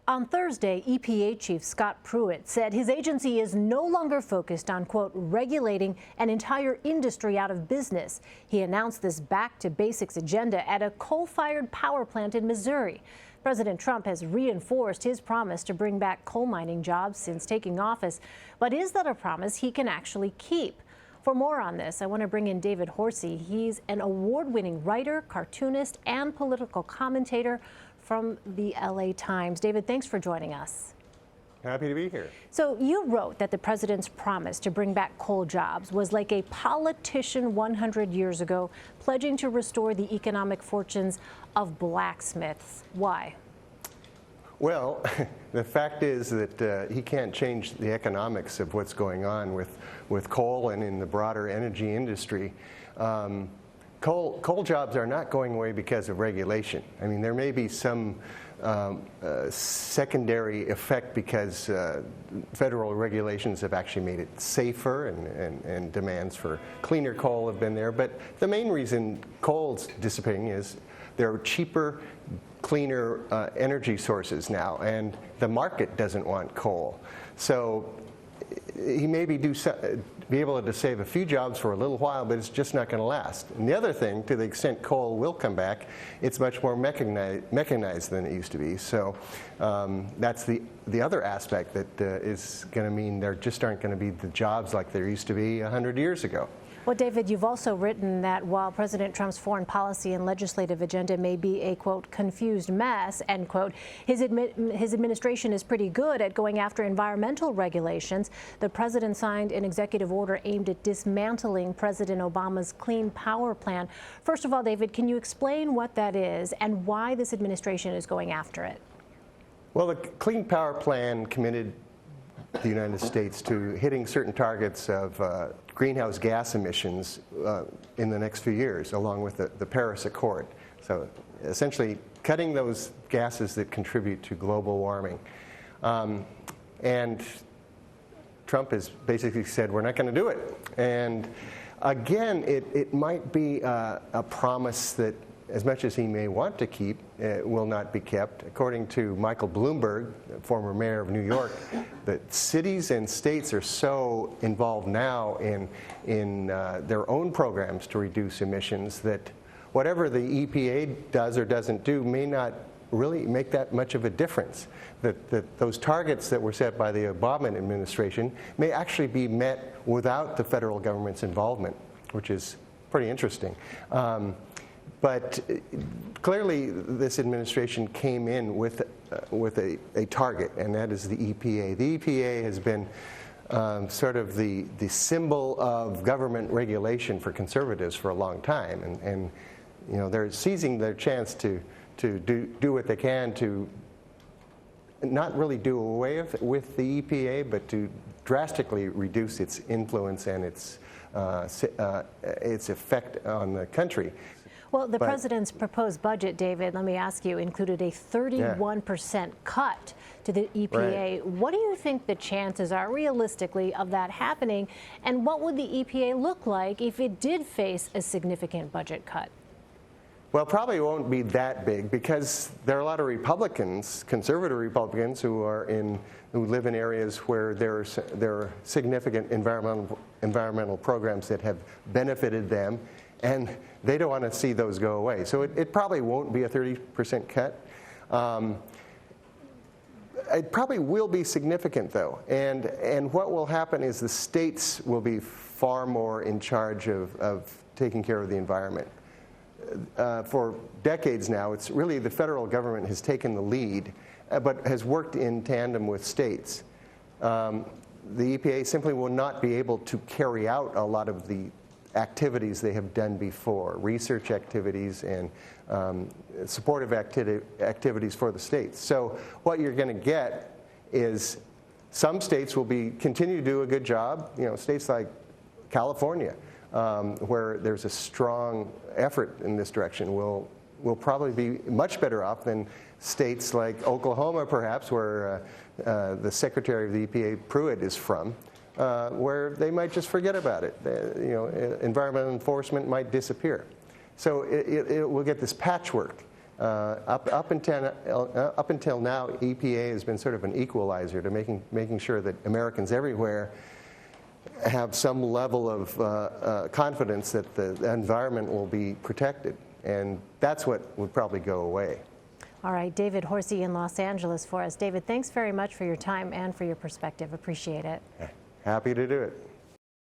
On Thursday, EPA Chief Scott Pruitt said his agency is no longer focused on, quote, regulating an entire industry out of business. He announced this back to basics agenda at a coal-fired power plant in Missouri. President Trump has reinforced his promise to bring back coal mining jobs since taking office. But is that a promise he can actually keep? For more on this, I want to bring in David Horsey. He's an award-winning writer, cartoonist, and political commentator from the LA Times. David, thanks for joining us. Happy to be here. So you wrote that the president's promise to bring back coal jobs was like a politician 100 years ago pledging to restore the economic fortunes of blacksmiths. Why? Well, the fact is that he can't change the economics of what's going on with coal and in the broader energy industry. Coal jobs are not going away because of regulation. I mean, there may be some secondary effect because federal regulations have actually made it safer and demands for cleaner coal have been there. But the main reason coal's dissipating is there are cheaper, cleaner energy sources now, and the market doesn't want coal. So he may be able to save a few jobs for a little while, but it's just not going to last. And the other thing, to the extent coal will come back, it's much more mechanized than it used to be. So that's the other aspect that is going to mean there just aren't going to be the jobs like there used to be 100 years ago. Well, David, you've also written that while President Trump's foreign policy and legislative agenda may be a, quote, confused mess, end quote, his administration is pretty good at going after environmental regulations. The president signed an executive order aimed at dismantling President Obama's Clean Power Plan. First of all, David, can you explain what that is and why this administration is going after it? Well, the Clean Power Plan committed the United States to hitting certain targets of greenhouse gas emissions in the next few years, along with the Paris Accord. So essentially cutting those gases that contribute to global warming. And Trump has basically said, we're not going to do it. And again, it might be a promise that, as much as he may want to keep, will not be kept. According to Michael Bloomberg, former mayor of New York, that cities and states are so involved now in their own programs to reduce emissions that whatever the EPA does or doesn't do may not really make that much of a difference. That those targets that were set by the Obama administration may actually be met without the federal government's involvement, which is pretty interesting. But clearly, this administration came in with a target, and that is the EPA. The EPA has been sort of the symbol of government regulation for conservatives for a long time, and you know, they're seizing their chance to do what they can to not really do away with the EPA, but to drastically reduce its influence and its effect on the country. Well, the president's proposed budget, David, let me ask you, included a 31% cut to the EPA. Right. What do you think the chances are, realistically, of that happening? And what would the EPA look like if it did face a significant budget cut? Well, probably won't be that big because there are a lot of Republicans, conservative Republicans, who live in areas where there are significant environmental programs that have benefited them, and they don't want to see those go away. So it probably won't be a 30% cut. It probably will be significant, though. And what will happen is the states will be far more in charge of taking care of the environment. For decades now, it's really the federal government has taken the lead, but has worked in tandem with states. The EPA simply will not be able to carry out a lot of the activities they have done before, research activities and supportive activities for the states. So what you're going to get is some states will continue to do a good job. You know, states like California, where there's a strong effort in this direction, will probably be much better off than states like Oklahoma, perhaps, where the Secretary of the EPA, Pruitt, is from. Where they might just forget about it. You know, environmental enforcement might disappear. So we'll get this patchwork Up until now, EPA has been sort of an equalizer to making sure that Americans everywhere have some level of confidence that the environment will be protected. And that's what would probably go away. All right, David Horsey in Los Angeles for us. David, thanks very much for your time and for your perspective. Appreciate it. Happy to do it.